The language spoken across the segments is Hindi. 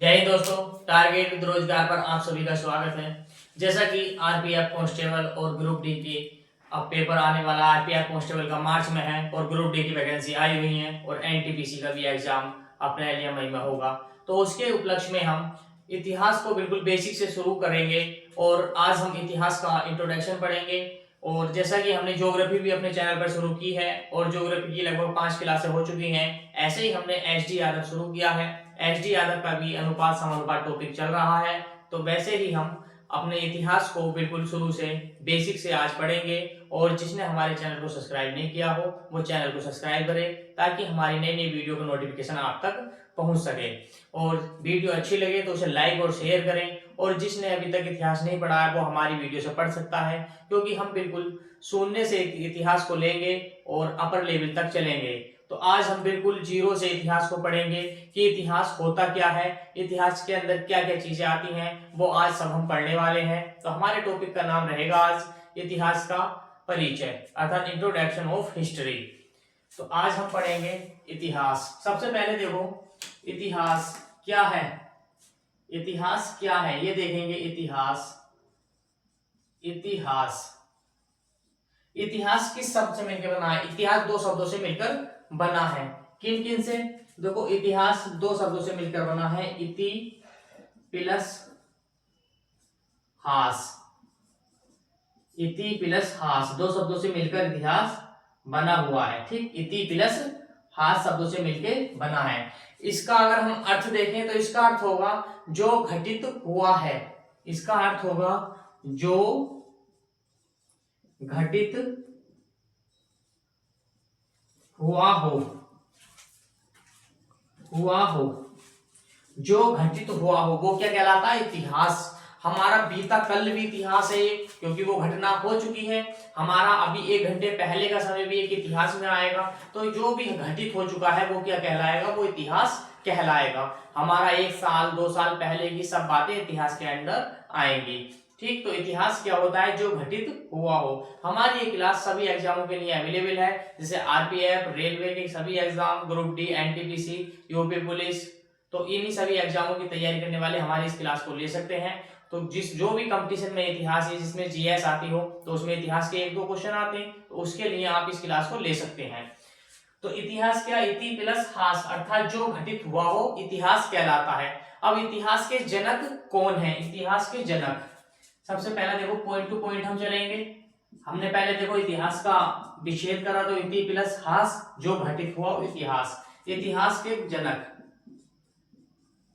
जय हिंद दोस्तों। टारगेट विद रोजगार पर आप सभी का स्वागत है। जैसा कि आरपीएफ कांस्टेबल और ग्रुप डी की अब पेपर आने वाला, आरपीएफ कांस्टेबल का मार्च में है और ग्रुप डी की वैकेंसी आई हुई है और एनटीपीसी का भी एग्जाम अप्रैल या मई में होगा। तो उसके उपलक्ष्य में हम इतिहास को बिल्कुल बेसिक से शुरू करेंगे और आज हम इतिहास का इंट्रोडक्शन पढ़ेंगे। और जैसा कि हमने ज्योग्राफी भी अपने चैनल पर शुरू की है और ज्योग्राफी की लगभग 5 क्लासें हो चुकी हैं, ऐसे ही हमने एच डी यादव शुरू किया है। एच डी यादव का भी अनुपात समानुपात टॉपिक चल रहा है। तो वैसे ही हम अपने इतिहास को बिल्कुल शुरू से बेसिक से आज पढ़ेंगे। और जिसने हमारे चैनल को सब्सक्राइब नहीं किया हो वो चैनल को सब्सक्राइब करे ताकि हमारी नई नई वीडियो का नोटिफिकेशन आप तक पहुंच सके। और वीडियो अच्छी लगे तो उसे लाइक और शेयर करें। और जिसने अभी तक इतिहास नहीं पढ़ा है वो हमारी वीडियो से पढ़ सकता है, क्योंकि हम बिल्कुल शून्य से इतिहास को लेंगे और अपर लेवल तक चलेंगे। तो आज हम बिल्कुल जीरो से इतिहास को पढ़ेंगे कि इतिहास होता क्या है, इतिहास के अंदर क्या क्या चीजें आती हैं, वो आज सब हम पढ़ने वाले हैं। तो हमारे टॉपिक का नाम रहेगा आज इतिहास का परिचय अर्थात इंट्रोडक्शन ऑफ हिस्ट्री। तो आज हम पढ़ेंगे इतिहास। सबसे पहले देखो इतिहास क्या है। इतिहास क्या है ये देखेंगे। इतिहास इतिहास इतिहास किस शब्द से मिलकर बना है? इतिहास दो शब्दों से मिलकर बना है। किन किन से? देखो इतिहास दो शब्दों से मिलकर बना है। इति प्लस हास। इति प्लस हास दो शब्दों से मिलकर इतिहास बना हुआ है। ठीक, इति प्लस हास शब्दों से मिलकर बना है। इसका अगर हम अर्थ देखें तो इसका अर्थ होगा जो घटित हुआ है। इसका अर्थ होगा जो घटित हुआ हो। जो घटित हुआ हो वो क्या कहलाता है? इतिहास। हमारा बीता कल भी इतिहास है ये, क्योंकि वो घटना हो चुकी है। हमारा अभी 1 घंटे पहले का समय भी एक इतिहास में आएगा। तो जो भी घटित हो चुका है वो क्या कहलाएगा? वो इतिहास कहलाएगा। हमारा 1 साल 2 साल पहले की सब बातें इतिहास के अंदर आएंगी। ठीक, तो इतिहास क्या होता है? जो घटित हुआ हो। हमारी ये क्लास सभी एग्जामों के लिए अवेलेबल है, जैसे आरपीएफ, रेलवे के सभी exam, group D, NTPC, UP police. तो इन्हीं सभी एग्जामों की तैयारी करने वाले हमारी इस क्लास को ले सकते हैं। तो जो भी कंपटीशन में इतिहास है, जिसमें जीएस आती हो तो उसमें इतिहास के 1-2 क्वेश्चन आते हैं, तो उसके लिए आप इस क्लास को ले सकते हैं। तो इतिहास क्या? इति प्लस हास अर्थात जो घटित हुआ हो इतिहास कहलाता है। अब इतिहास के जनक कौन है? इतिहास के जनक सबसे पहले देखो पॉइंट टू पॉइंट हम चलेंगे। हमने पहले देखो इतिहास का विच्छेद करा तो इति प्लस हास जो घटित हुआ इतिहास। इतिहास के जनक,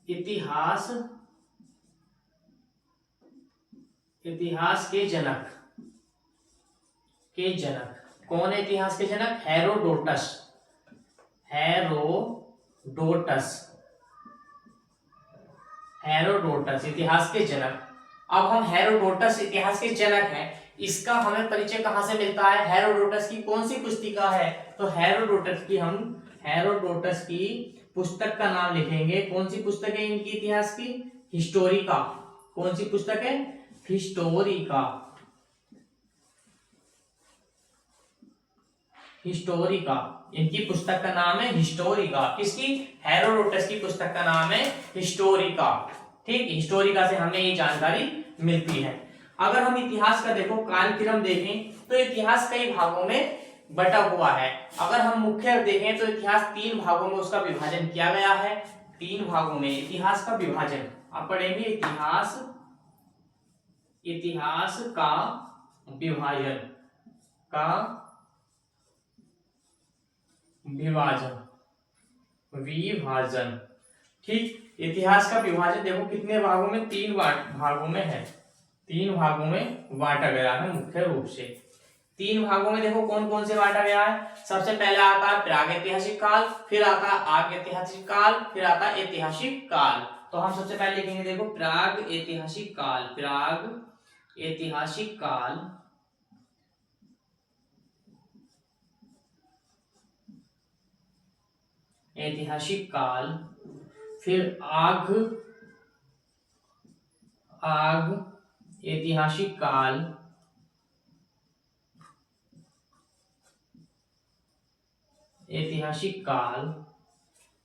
इतिहास के जनक कौन है? इतिहास के जनक हेरोडोटस। हेरोडोटस इतिहास के जनक। अब हम हेरोडोटस इतिहास के जनक हैं, इसका हमें परिचय कहां से मिलता है? हेरोडोटस की कौन सी पुस्तिका है? तो हेरोडोटस की पुस्तक का नाम लिखेंगे। कौन सी पुस्तक है इनकी इतिहास की? हिस्टोरिका। कौन सी पुस्तक है? हिस्टोरिका। इनकी पुस्तक का नाम है हिस्टोरिका। किसकी? हेरोडोटस की पुस्तक का नाम है हिस्टोरिका। ठीक, हिस्टोरिका से हमें ये जानकारी मिलती है। अगर हम इतिहास का देखो कालक्रम देखें तो इतिहास कई भागों में बटा हुआ है। अगर हम मुख्य देखें तो इतिहास 3 भागों में उसका विभाजन किया गया है। 3 भागों में इतिहास का विभाजन आप पढ़ेंगे। इतिहास का विभाजन। ठीक, इतिहास का विभाजन देखो कितने भागों में? 3 भागों में है। 3 भागों में बांटा गया है मुख्य रूप से। 3 भागों में देखो कौन कौन से बांटा गया है। सबसे पहले आता है प्रागैतिहासिक काल, फिर आता है आगैतिहासिक काल, फिर आता है ऐतिहासिक काल। तो हम सबसे पहले लिखेंगे देखो प्रागैतिहासिक काल, फिर आग ऐतिहासिक काल,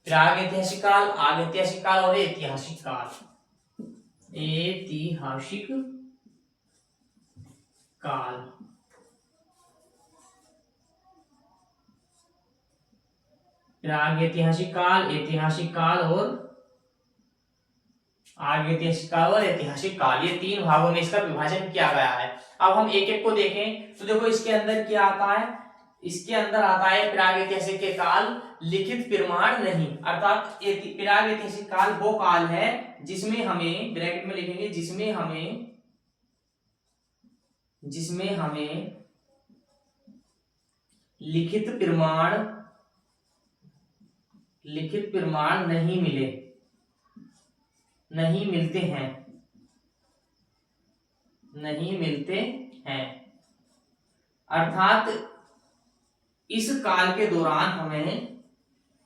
प्रागैतिहासिक काल, आगैतिहासिक काल और ऐतिहासिक काल। ऐतिहासिक काल, प्रागैतिहासिक काल, ऐतिहासिक काल और आगैतिहासिक काल और ऐतिहासिक काल, ये तीन भागों में इसका विभाजन किया गया है। अब हम एक एक को देखें तो देखो इसके अंदर क्या आता है, इसके अंदर आता है प्रागैतिहासिक के काल लिखित प्रमाण नहीं, अर्थात प्रागैतिहासिक काल वो काल है जिसमें हमें, ब्रैकेट में लिखेंगे, जिसमें हमें लिखित प्रमाण नहीं मिलते हैं। अर्थात इस काल के दौरान हमें,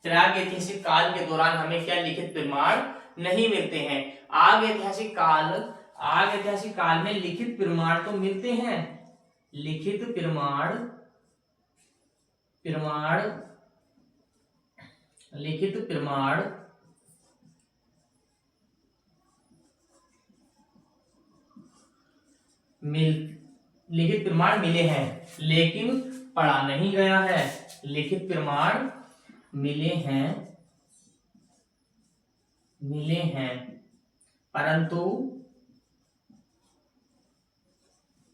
प्रागैतिहासिक काल के दौरान हमें क्या लिखित प्रमाण नहीं मिलते हैं। आगैतिहासिक काल में लिखित प्रमाण तो मिलते हैं, लिखित प्रमाण मिले हैं, लेकिन पढ़ा नहीं गया है। लिखित प्रमाण मिले हैं परंतु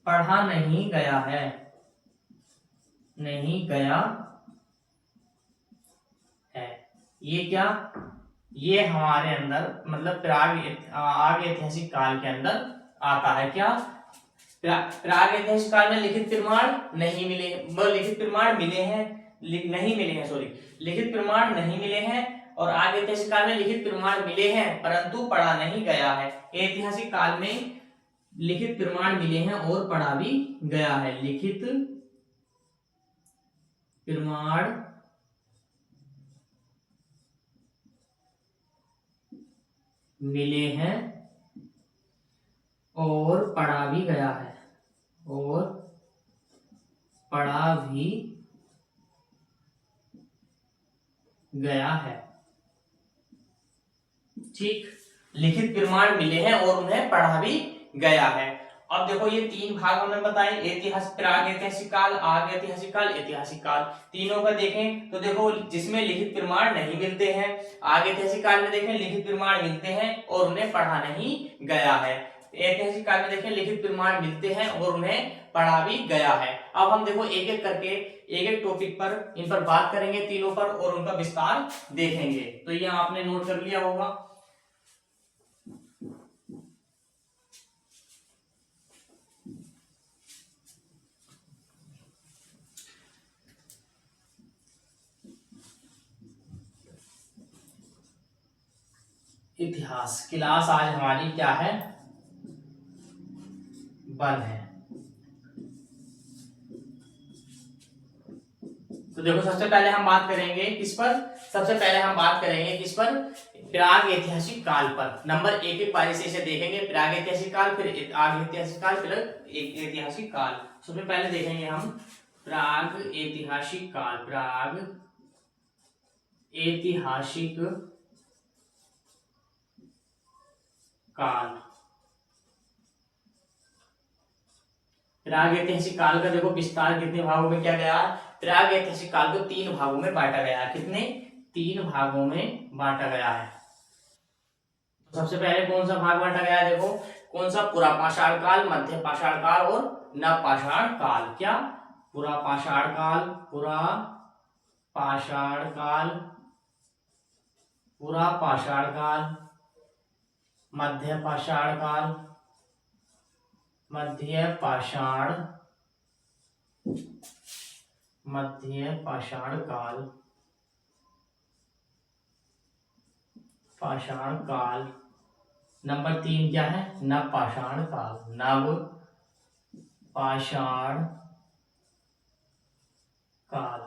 पढ़ा नहीं गया है, ये क्या, ये हमारे अंदर मतलब आगैतिहासिक काल के अंदर आता है। क्या, प्रागैतिहासिक काल में लिखित प्रमाण नहीं मिले, लिखित प्रमाण मिले हैं, लिखित प्रमाण नहीं मिले हैं, और आगैतिहासिक काल में लिखित प्रमाण मिले हैं परंतु पढ़ा नहीं गया है। ऐतिहासिक काल में लिखित प्रमाण मिले हैं और पढ़ा भी गया है। लिखित प्रमाण मिले हैं और पढ़ा भी गया है, ठीक, लिखित प्रमाण मिले हैं और उन्हें पढ़ा भी गया है। अब देखो ये तीन भाग हमने बताए, प्रागैतिहासिक काल, आगैतिहासिक काल, ऐतिहासिक काल। तीनों का देखें तो देखो जिसमें लिखित प्रमाण नहीं मिलते हैं, आगैतिहासिक काल में देखें लिखित प्रमाण मिलते हैं और उन्हें पढ़ा नहीं गया है। ऐतिहासिक काल में देखें लिखित प्रमाण मिलते हैं और उन्हें पढ़ा भी गया है। अब हम देखो एक एक करके एक एक टॉपिक पर इन पर बात करेंगे तीनों पर और उनका विस्तार देखेंगे। तो ये आपने नोट कर लिया होगा। इतिहास क्लास आज हमारी क्या है, 1 है। तो देखो सबसे पहले हम बात करेंगे किस पर, प्रागैतिहासिक काल पर। नंबर एक एक पारी से इसे देखेंगे, प्रागैतिहासिक काल, फिर आगैतिहासिक काल, फिर ऐतिहासिक काल। सबसे पहले देखेंगे हम प्रागैतिहासिक काल। प्रागैतिहासिक काल, प्रागैतिहासिक काल का देखो विस्तार कितने भागों में किया गया है। प्रागैतिहासिक काल को 3 भागों में बांटा गया है। कितने, 3 भागों में बांटा गया है। सबसे पहले कौन सा भाग बांटा गया है, देखो कौन सा, पुरापाषाण काल, मध्य पाषाण काल और नवपाषाण काल। क्या, पुरापाषाण काल, पुरापाषाण काल, मध्य पाषाण काल, पाषाण काल। नंबर 3 क्या है, नवपाषाण काल, नवपाषाण काल,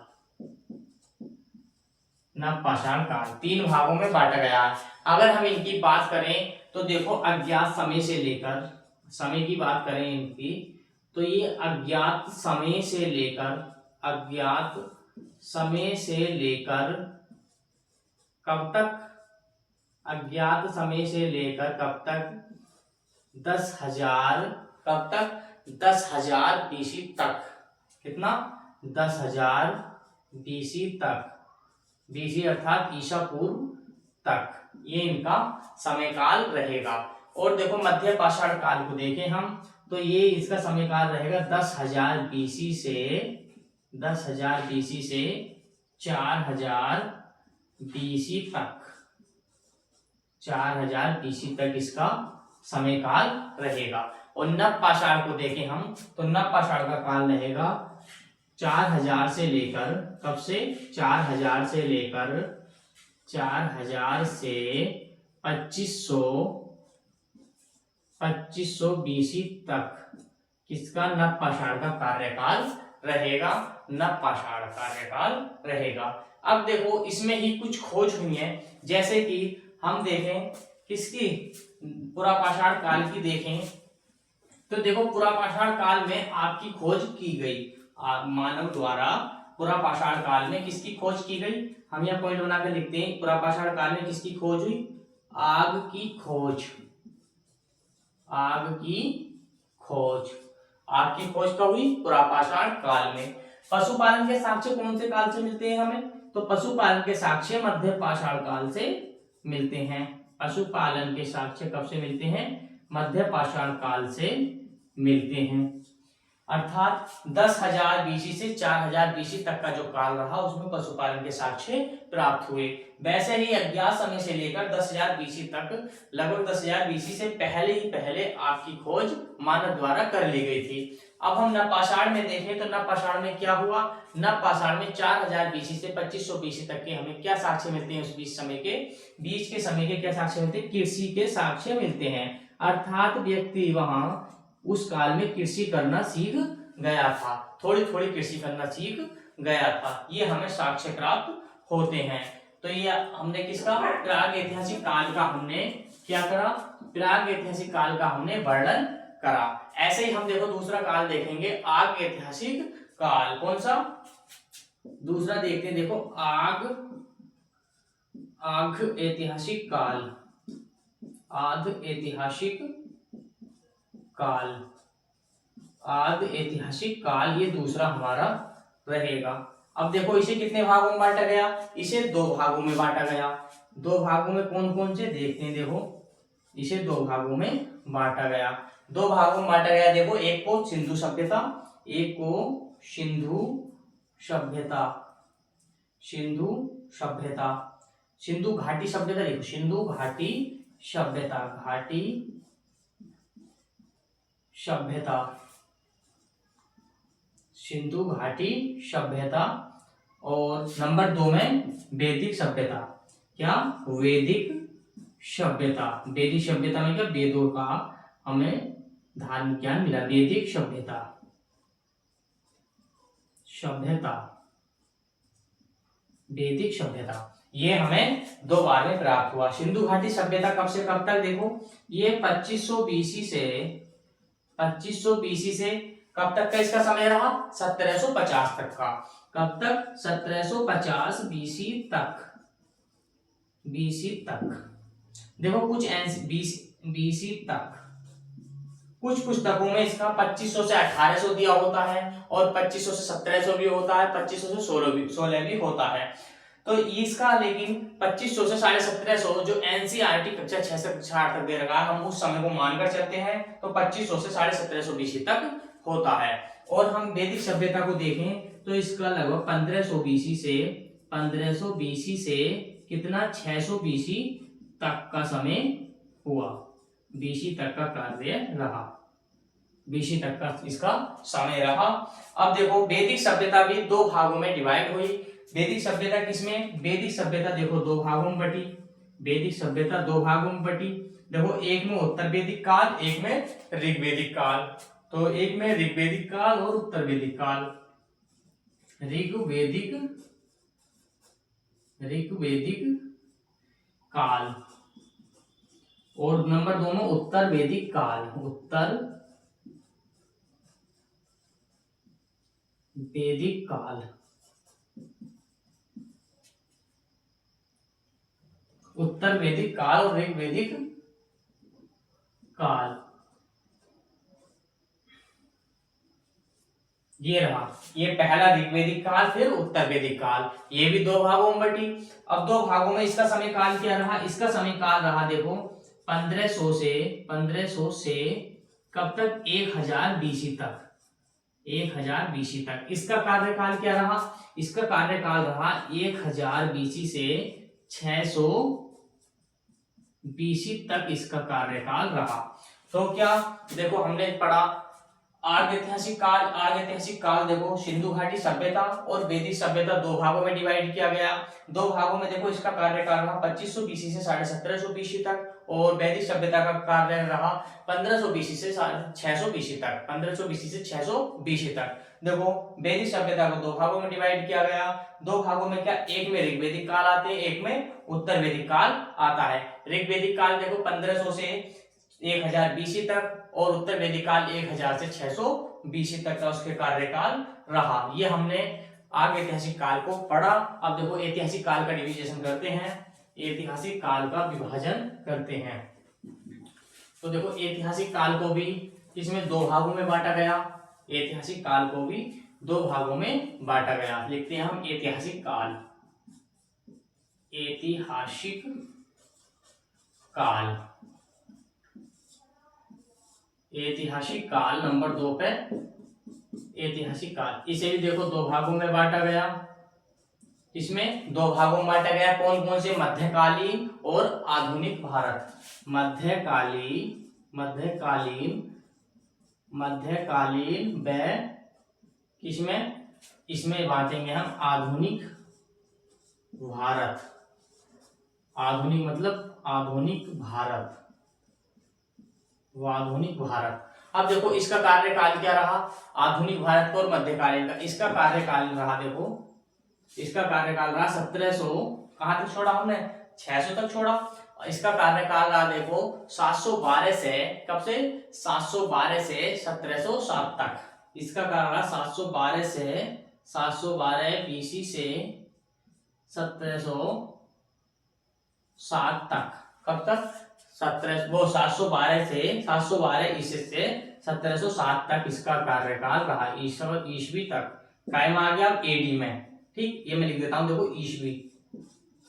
नवपाषाण काल। 3 भागों में बांटा गया है। अगर हम इनकी बात करें तो देखो अज्ञात समय से लेकर, समय की बात करें इनकी तो ये अज्ञात समय से लेकर कब तक, अज्ञात समय से लेकर कब तक, 10,000, कब तक 10,000 BC तक। कितना, 10,000 BC तक, BC अर्थात ईसा पूर्व तक, ये इनका समय काल रहेगा। और देखो मध्य पाषाण काल को देखें हम, तो ये इसका समय काल रहेगा 10,000 BC से 10,000 BC से 4,000 BC तक, 4,000 BC तक इसका समय काल रहेगा। और नव पाषाण को देखें हम, तो नव पाषाण का काल रहेगा 4,000 से लेकर, कब से, 4,000 से लेकर 4,000 से 2500 BC तक किसका, नव पाषाण का कार्यकाल रहेगा, नव पाषाण कार्यकाल रहेगा। अब देखो इसमें ही कुछ खोज हुई है, जैसे कि हम देखें किसकी, पुरापाषाण काल की देखें, तो देखो पुरापाषाण काल में आपकी खोज की गई मानव द्वारा। पुरापाषाण काल में किसकी खोज की गई, हम यहाँ पॉइंट बनाकर लिखते हैं, पुरापाषाण काल में किसकी खोज हुई, आग की खोज, आग की खोज, आग की खोज कब हुई, पुरापाषाण काल में। पशुपालन के साक्ष्य कौन से काल से मिलते हैं हमें, तो पशुपालन के साक्ष्य मध्य पाषाण काल से मिलते हैं। पशुपालन के साक्ष्य कब से मिलते हैं, मध्य पाषाण काल से मिलते हैं। अर्थात 10,000 BC से 4,000 BC तक का जो काल रहा उसमें पशुपालन के साक्ष्य प्राप्त हुए। वैसे ही अज्ञात समय से लेकर 10,000 BC तक, लगभग 10,000 BC से पहले ही पहले आपकी खोज मानव द्वारा कर ली गई थी। अब हम नवपाषाण में देखें तो नवपाषाण में क्या हुआ, नवपाषाण में 4,000 BC से 2500 BC तक के हमें क्या साक्ष्य मिलते हैं, उस बीच के समय के क्या साक्ष्य मिलते हैं, कृषि के साक्ष्य मिलते हैं। अर्थात व्यक्ति वहां उस काल में कृषि करना सीख गया था, थोड़ी थोड़ी कृषि करना सीख गया था, ये हमें साक्ष्य प्राप्त होते हैं। तो ये हमने किसका, प्राग ऐतिहासिक काल का हमने क्या करा, प्राग ऐतिहासिक काल का हमने वर्णन करा। ऐसे ही हम देखो दूसरा काल देखेंगे, आग ऐतिहासिक काल। कौन सा, दूसरा देखते हैं, देखो आग ऐतिहासिक काल, आग ऐतिहासिक काल, आद ऐतिहासिक काल, ये दूसरा हमारा रहेगा। अब देखो इसे कितने भागों में बांटा गया, इसे 2 भागों में बांटा गया। 2 भागों में कौन कौन से देखते हैं, देखो इसे 2 भागों में बांटा गया। 2 भागों में बांटा गया, देखो एक को सिंधु सभ्यता, एक को सिंधु सभ्यता, सिंधु सभ्यता, सिंधु घाटी सभ्यता, देखो सिंधु घाटी सभ्यता, घाटी सभ्यता, सिंधु घाटी सभ्यता। और नंबर 2 में वैदिक सभ्यता, क्या, वैदिक सभ्यता। वैदिक सभ्यता में क्या, वेदों का हमें धार्मिक ज्ञान मिला, वैदिक सभ्यता, सभ्यता, वैदिक सभ्यता, ये हमें 2 बार में प्राप्त हुआ। सिंधु घाटी सभ्यता कब से कब तक, देखो ये 2500 BC से 2500 BC से कब तक का इसका समय रहा, 1750 तक का। कब तक, 1750 BC तक, BC तक। देखो कुछ BC तक, कुछ पुस्तकों में इसका 2500 से 1800 दिया होता है, और 2500 से 1700 भी होता है, 2500 से 16 भी होता है। तो इसका लेकिन 2500 से 1750 जो NCERT कक्षा 6 से कक्षा 8 तक दे रखा है, हम उस समय को मानकर चलते हैं, तो 2500 से 1750 BC तक होता है। और हम वैदिक सभ्यता को देखें तो इसका लगभग 1500 BC से कितना, 600 BC तक का समय हुआ, BC तक का कार्य रहा, BC तक का इसका समय रहा। अब देखो वैदिक सभ्यता भी 2 भागों में डिवाइड हुई। वैदिक सभ्यता किसमें, वैदिक सभ्यता देखो 2 भागों में बटी, वैदिक सभ्यता 2 भागों में बटी। देखो एक में उत्तर वैदिक काल, एक में ऋग्वैदिक काल। तो एक में ऋग्वैदिक काल और उत्तर वैदिक काल, ऋग्वैदिक काल, और नंबर 2 में उत्तर वैदिक काल, उत्तर वैदिक काल। उत्तर वैदिक काल और ऋग वैदिक काल, ये रहा, ये पहला ऋग्वेदिक काल फिर उत्तर वैदिक काल, ये भी दो भागों में बटी। अब दो भागों में इसका समय काल क्या रहा, इसका समय काल रहा देखो 1500 से कब तक, 1000 बीसी तक, 1000 बीसी तक। इसका कार्यकाल क्या रहा, इसका कार्यकाल रहा 1000 बीसी से 600 बीसी तक इसका कार्यकाल रहा। तो क्या देखो हमने पढ़ा आर्य ऐतिहासिक काल देखो सिंधु घाटी सभ्यता और वैदिक सभ्यता दो भागों में डिवाइड किया गया। दो भागों में देखो इसका कार्यकाल रहा 2500 बीसी से 1750 बीसी तक, और वैदिक सभ्यता का कार्य रहा 1500 बीसी से 600 बीसी तक, 1500 बीसी से 600 बीसी तक। देखो वैदिक सभ्यता को दो भागों में डिवाइड किया गया। दो भागों में क्या, एक में ऋग्वेदिक काल आते हैं, एक में उत्तर वैदिक काल आता है। ऋग्वेदिक काल देखो 1500 से 1000 बीसी तक, और उत्तर वैदिक काल 1000 से 600 बीसी तक का उसके कार्यकाल रहा। ये हमने आगे ऐतिहासिक काल को पढ़ा। अब देखो ऐतिहासिक काल का डिवीजन करते हैं, ऐतिहासिक काल का विभाजन करते हैं। तो देखो ऐतिहासिक काल को भी इसमें दो भागों में बांटा गया, ऐतिहासिक काल को भी दो भागों में बांटा गया। लिखते हैं हम ऐतिहासिक काल, ऐतिहासिक काल, ऐतिहासिक काल नंबर 2 पे ऐतिहासिक काल, इसे भी देखो दो भागों में बांटा गया। इसमें दो भागों में बांटा गया, कौन कौन से, मध्यकालीन और आधुनिक भारत। मध्यकालीन व किसमें, इसमें बांटेंगे हम आधुनिक भारत। आधुनिक मतलब आधुनिक भारत, आधुनिक भारत। अब देखो इसका कार्यकाल क्या रहा, आधुनिक भारत का और मध्यकालीन का, इसका कार्यकाल रहा देखो, इसका कार्यकाल रहा 1700, कहां तक छोड़ा हमने, 600 तक छोड़ा। इसका कार्यकाल रहा देखो 712 से, कब से, 712 से 1707 तक। इसका काल रहा 712 बीसी से 1707 तक। कब तक, 712 से 712 ईस्वी से 1707 तक इसका कार्यकाल रहा, ईस्वी तक। कायम आ गया एडी में, ठीक, ये मैं लिख देता हूं देखो,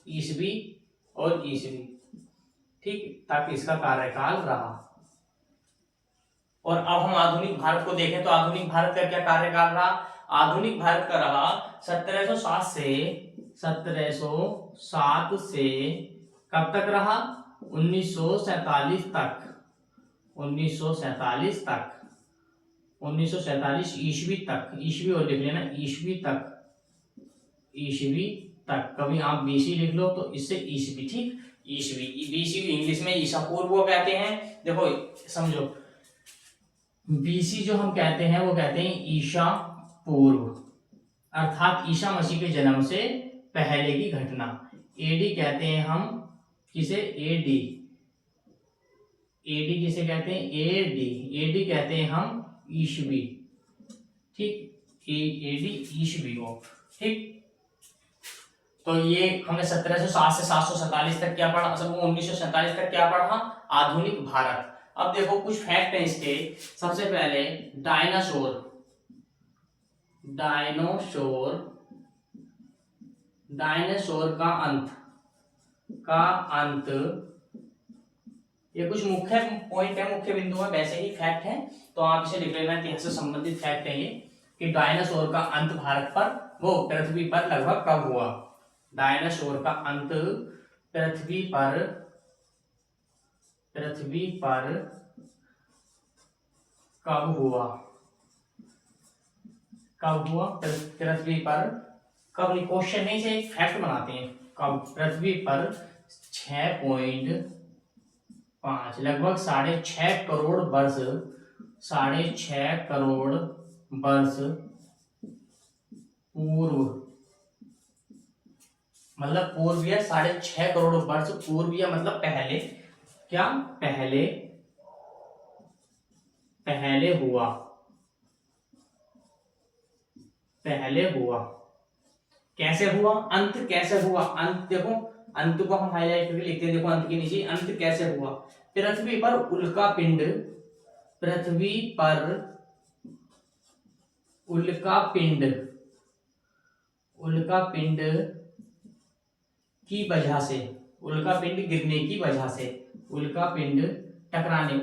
ईस्वी और ईस्वी, ठीक, तक इसका कार्यकाल रहा। और अब हम आधुनिक भारत को देखें तो आधुनिक भारत का क्या कार्यकाल रहा, आधुनिक भारत का रहा 1707 से कब तक रहा, 1947 तक, 1947 ईस्वी तक, ईस्वी और लिख लेना, ईस्वी तक। कभी आप बीसी लिख लो तो इससे ईस्वी, ठीक, ईस्वी, बीसी इंग्लिश में ईसा पूर्व कहते हैं। देखो समझो, बीसी जो हम कहते हैं वो कहते हैं ईसा पूर्व, अर्थात ईसा मसीह के जन्म से पहले की घटना। एडी कहते हैं हम किसे, एडी किसे कहते हैं, एडी कहते हैं हम ईस्वी, ठीक, एडी ईस्वी को, ठीक। तो ये हमने 1707 से 747 तक क्या पढ़ा, सब 1947 तक क्या पढ़ा, आधुनिक भारत। अब देखो कुछ फैक्ट है इसके। सबसे पहले डायनासोर का अंत, ये कुछ मुख्य पॉइंट है, मुख्य बिंदु है, वैसे ही फैक्ट है, तो आप इसे लिख लेना, इतिहास से संबंधित फैक्ट है ये, कि डायनासोर का अंत भारत पर, वो पृथ्वी पर लगभग कब हुआ। डायनासोर का अंत पृथ्वी पर कब हुआ, पृथ्वी पर कब, क्वेश्चन नहीं से एक फैक्ट बनाते हैं, कब, पृथ्वी पर 6.5 लगभग 6.5 करोड़ वर्ष, 6.5 करोड़ वर्ष पूर्व, मतलब पूर्वीय, 6.5 करोड़ वर्ष पूर्वीय मतलब पहले, क्या, पहले हुआ। कैसे हुआ, अंत कैसे हुआ, अंत देखो, अंत को हम हाईलाइट करके लिखते हैं। देखो अंत के नीचे अंत कैसे हुआ। पृथ्वी पर उल्कापिंड, पृथ्वी पर उल्कापिंड, उल्कापिंड की वजह से, उल्कापिंड गिरने की वजह से, उल्कापिंड टकराने,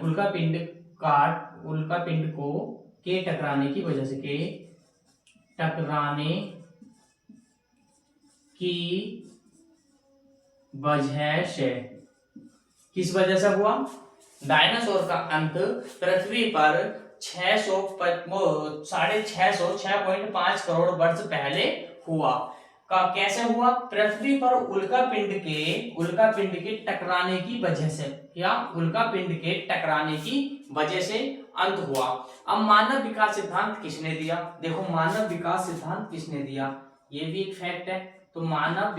उल्कापिंड को के टकराने की वजह से, के टकराने की वजह से, किस वजह से हुआ? डायनासोर का अंत पृथ्वी पर 6.5 करोड़ वर्ष पहले हुआ। का कैसे हुआ? पृथ्वी पर उल्कापिंड के टकराने की वजह से, या उल्कापिंड के टकराने की वजह से अंत हुआ। अब मानव विकास सिद्धांत किसने दिया? देखो मानव विकास सिद्धांत किसने दिया, ये भी एक फैक्ट है। तो मानव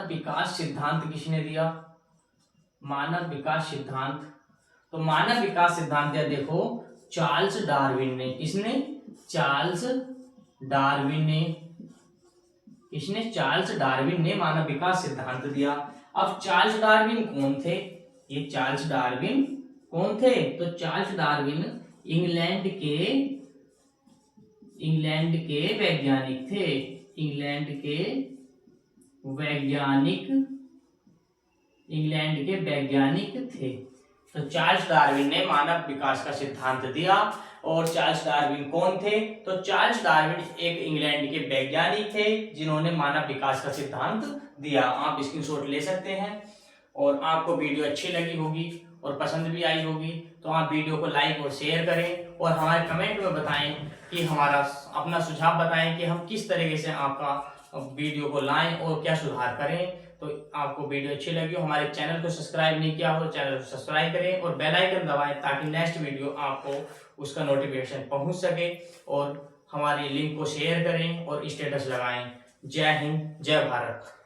विकास सिद्धांत किसने दिया? मानव विकास सिद्धांत, तो मानव विकास सिद्धांत दिया देखो चार्ल्स डार्विन ने। किसने? चार्ल्स डार्विन ने। किसने? चार्ल्स डार्विन ने मानव विकास सिद्धांत दिया। अब चार्ल्स डार्विन कौन थे? ये चार्ल्स डार्विन कौन थे? तो चार्ल्स डार्विन इंग्लैंड के वैज्ञानिक थे। इंग्लैंड के वैज्ञानिक थे। तो चार्ल्स डार्विन ने मानव विकास का सिद्धांत दिया। और चार्ल्स डार्विन कौन थे? तो चार्ल्स डार्विन एक इंग्लैंड के वैज्ञानिक थे जिन्होंने मानव विकास का सिद्धांत दिया। आप स्क्रीनशॉट ले सकते हैं। और आपको वीडियो अच्छी लगी होगी और पसंद भी आई होगी तो आप वीडियो को लाइक और शेयर करें और हमारे कमेंट में बताएं कि हमारा अपना सुझाव बताएं कि हम किस तरीके से आपका वीडियो को लाएं और क्या सुधार करें। तो आपको वीडियो अच्छी लगी हो, हमारे चैनल को सब्सक्राइब नहीं किया हो चैनल को सब्सक्राइब करें और बेल आइकन दबाएं ताकि नेक्स्ट वीडियो आपको उसका नोटिफिकेशन पहुंच सके। और हमारी लिंक को शेयर करें और स्टेटस लगाएं। जय हिंद, जय भारत।